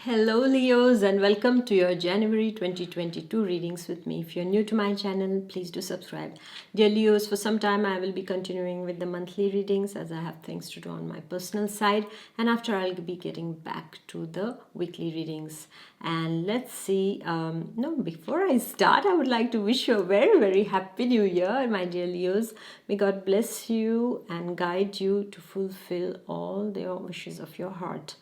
Hello Leos and welcome to your January 2022 readings with me. If you're new to my channel, please do subscribe. Dear Leos, for some time I will be continuing with the monthly readings as I have things to do on my personal side, and after I'll be getting back to the weekly readings. And let's see, before I start, I would like to wish you a very happy new year, my dear Leos. May God bless you and guide you to fulfill all the wishes of your heart.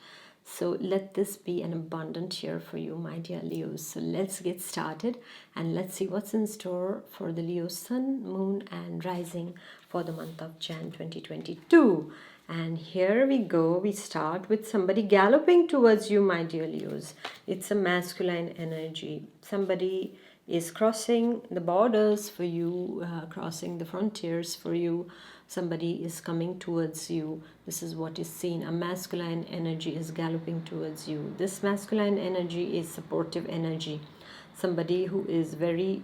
So let this be an abundant year for you, my dear Leos. So let's get started and let's see what's in store for the Leo Sun, Moon and Rising for the month of Jan 2022. And here we go. We start with somebody galloping towards you, my dear Leos. It's a masculine energy. Somebody is crossing the borders for you, crossing the frontiers for you. Somebody is coming towards you. This is what is seen. A masculine energy is galloping towards you. This masculine energy is supportive energy. Somebody who is very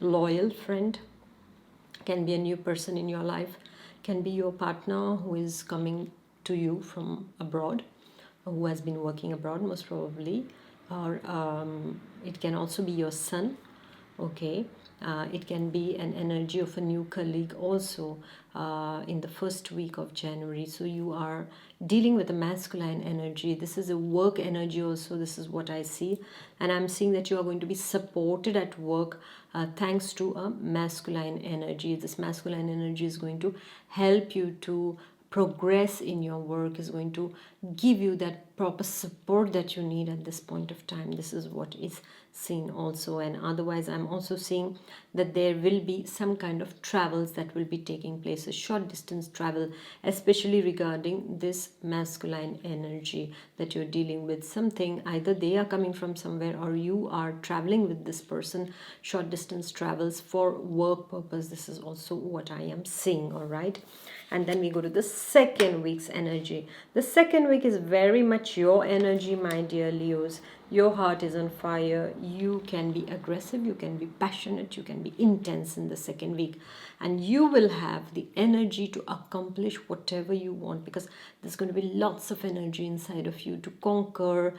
loyal friend. Can be a new person in your life. Can be your partner who is coming to you from abroad, who has been working abroad most probably. Or it can also be your son. Okay. It can be an energy of a new colleague also in the first week of January. So you are dealing with a masculine energy. This is a work energy also. This is what I see. And I'm seeing that you are going to be supported at work thanks to a masculine energy. This masculine energy is going to help you to progress in your work, is going to give you that proper support that you need at this point of time. This is what is seen also. And otherwise I'm also seeing that there will be some kind of travels that will be taking place, a short distance travel, especially regarding this masculine energy that you're dealing with. Something, either they are coming from somewhere or you are traveling with this person, short distance travels for work purpose. This is also what I am seeing. All right. And then we go to the second week's energy. The second week is very much your energy, my dear Leos. Your heart is on fire. You can be aggressive, you can be passionate, you can be intense in the second week. And you will have the energy to accomplish whatever you want, because there's going to be lots of energy inside of you to conquer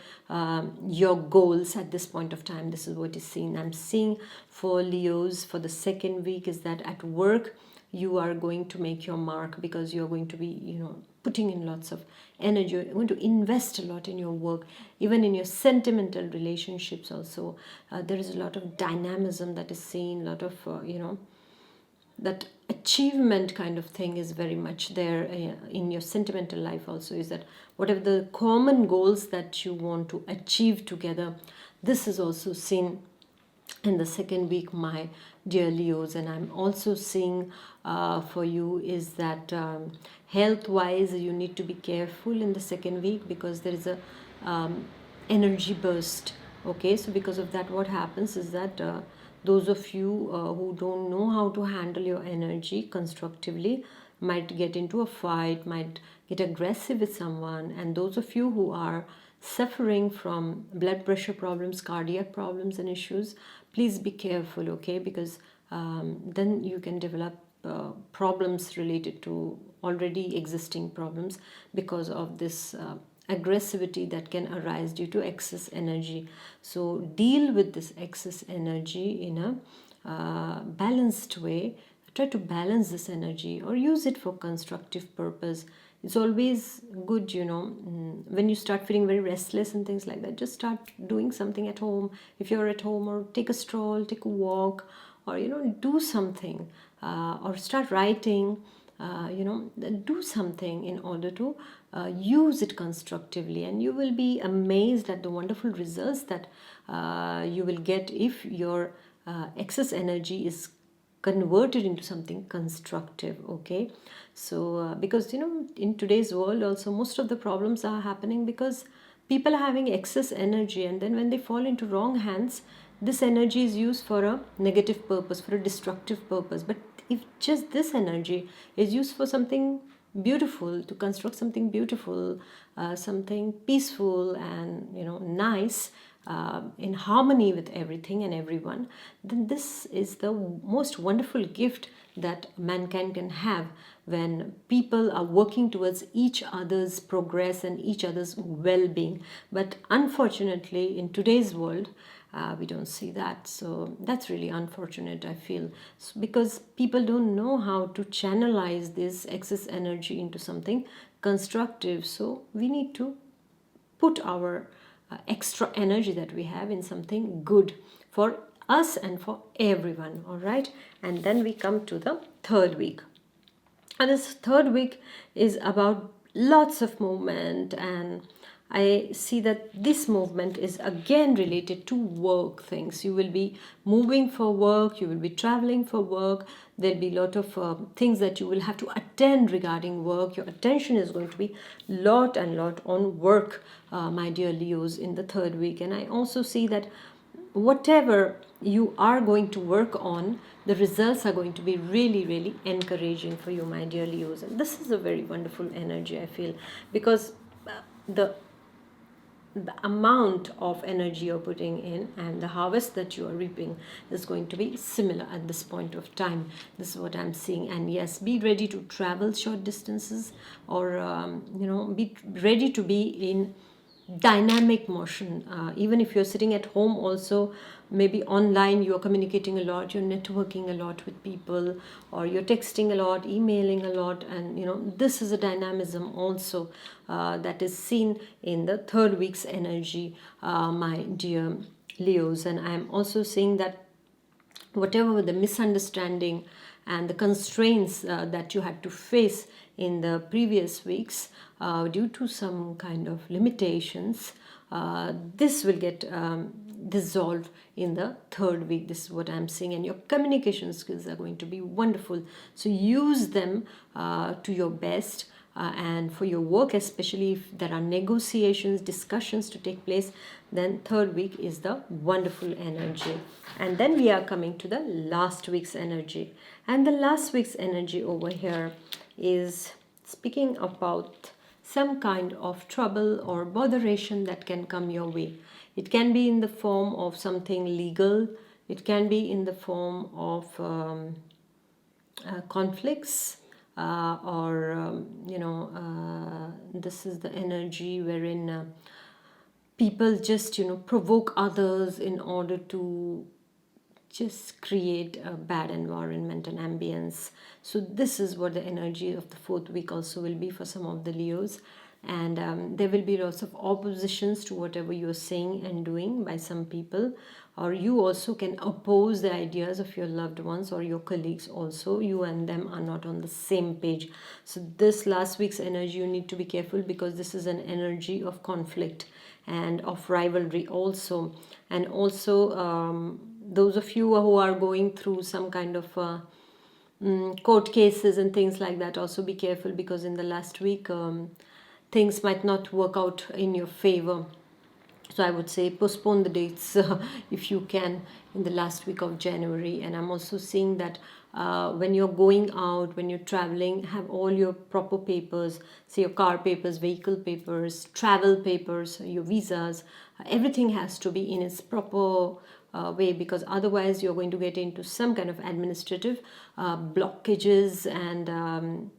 your goals at this point of time. This is what is seen. I'm seeing for Leos for the second week is that at work, you are going to make your mark, because you're going to be, putting in lots of energy. You're going to invest a lot in your work, even in your sentimental relationships also. There is a lot of dynamism that is seen, a lot of, that achievement kind of thing is very much there in your sentimental life also, is that whatever the common goals that you want to achieve together, this is also seen in the second week, my dear Leos. And I'm also seeing for you is that health wise you need to be careful in the second week, because there is a energy burst. Okay, so because of that, what happens is that those of you who don't know how to handle your energy constructively might get into a fight, might get aggressive with someone. And those of you who are suffering from blood pressure problems, cardiac problems and issues, please be careful, okay? Because then you can develop problems related to already existing problems because of this aggressivity that can arise due to excess energy. So deal with this excess energy in a balanced way. Try to balance this energy or use it for constructive purpose. It's always good, when you start feeling very restless and things like that, just start doing something at home. If you're at home, or take a stroll, take a walk, or, do something, or start writing, do something in order to use it constructively. And you will be amazed at the wonderful results that you will get if your excess energy is converted into something constructive. Okay, so because in today's world also, most of the problems are happening because people are having excess energy, and then when they fall into wrong hands, this energy is used for a negative purpose, for a destructive purpose. But if just this energy is used for something beautiful, to construct something beautiful, something peaceful and nice, in harmony with everything and everyone, then this is the most wonderful gift that mankind can have, when people are working towards each other's progress and each other's well-being. But unfortunately, in today's world, we don't see that. So that's really unfortunate, I feel, because people don't know how to channelize this excess energy into something constructive. So we need to put our extra energy that we have in something good for us and for everyone. All right, and then we come to the third week. And this third week is about lots of movement, and I see that this movement is again related to work things. You will be moving for work, you will be traveling for work, there'll be a lot of things that you will have to attend regarding work. Your attention is going to be lot and lot on work, my dear Leos, in the third week. And I also see that whatever you are going to work on, the results are going to be really, really encouraging for you, my dear Leos. And this is a very wonderful energy, I feel, because the amount of energy you're putting in and the harvest that you are reaping is going to be similar at this point of time. This is what I'm seeing. And yes, be ready to travel short distances, or be ready to be in dynamic motion. Even if you're sitting at home also, maybe online, you're communicating a lot, you're networking a lot with people, or you're texting a lot, emailing a lot. And this is a dynamism also that is seen in the third week's energy, my dear Leos. And I'm also seeing that whatever the misunderstanding and the constraints that you had to face in the previous weeks due to some kind of limitations, this will get dissolved in the third week. This is what I'm seeing, and your communication skills are going to be wonderful. So use them to your best. And for your work, especially if there are negotiations, discussions to take place, then third week is the wonderful energy. And then we are coming to the last week's energy. And the last week's energy over here is speaking about some kind of trouble or botheration that can come your way. It can be in the form of something legal. It can be in the form of conflicts. This is the energy wherein people just provoke others in order to just create a bad environment and ambience. So this is what the energy of the fourth week also will be for some of the Leos. And there will be lots of oppositions to whatever you're saying and doing by some people, or you also can oppose the ideas of your loved ones or your colleagues also. You and them are not on the same page. So this last week's energy, you need to be careful, because this is an energy of conflict and of rivalry also. And also those of you who are going through some kind of court cases and things like that, also be careful, because in the last week things might not work out in your favor. So I would say postpone the dates if you can in the last week of January. And I'm also seeing that when you're going out, when you're traveling, have all your proper papers, say your car papers, vehicle papers, travel papers, your visas, everything has to be in its proper way, because otherwise you're going to get into some kind of administrative blockages, and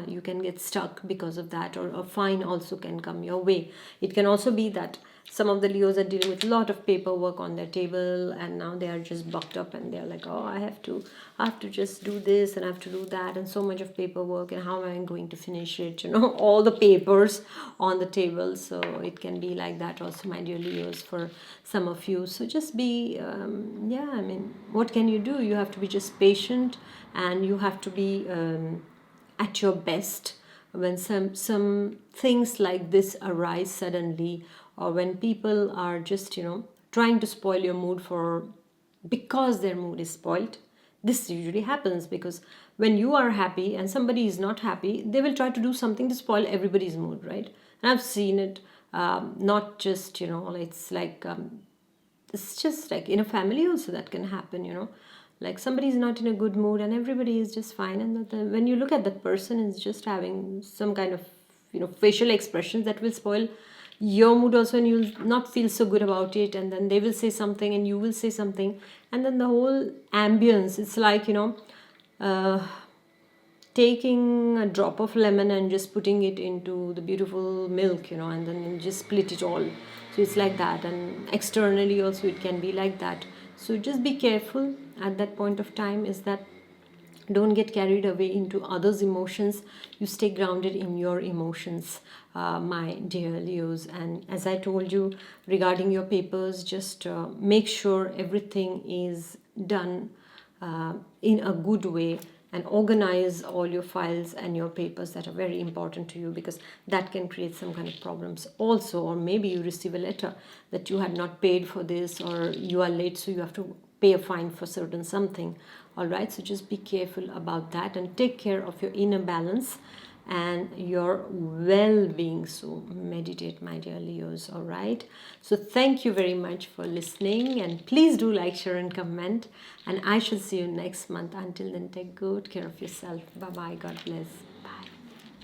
you can get stuck because of that, or a fine also can come your way. It can also be that some of the Leos are dealing with a lot of paperwork on their table, and now they are just bucked up, and they're like, oh, I have to just do this and I have to do that, and so much of paperwork, and how am I going to finish it? All the papers on the table. So it can be like that also, my dear Leos, for some of you. So just be, what can you do? You have to be just patient, and you have to be at your best when some things like this arise suddenly, or when people are just trying to spoil your mood because their mood is spoiled. This usually happens because when you are happy and somebody is not happy, they will try to do something to spoil everybody's mood, right? And I've seen it, not just it's just like in a family also that can happen. Like somebody is not in a good mood and everybody is just fine, and when you look at that person is just having some kind of facial expressions that will spoil your mood also, and you'll not feel so good about it, and then they will say something and you will say something, and then the whole ambience, it's like uh, taking a drop of lemon and just putting it into the beautiful milk, and then you just split it all. So it's like that, and externally also it can be like that. So just be careful at that point of time, is that don't get carried away into others' emotions. You stay grounded in your emotions, my dear Leos. And as I told you regarding your papers, just make sure everything is done in a good way, and organize all your files and your papers that are very important to you, because that can create some kind of problems also. Or maybe you receive a letter that you had not paid for this, or you are late, so you have to pay a fine for certain something. All right, so just be careful about that and take care of your inner balance and your well-being. So meditate, my dear Leos. All right, so thank you very much for listening, and please do like, share and comment, and I shall see you next month. Until then, take good care of yourself. Bye bye. God bless.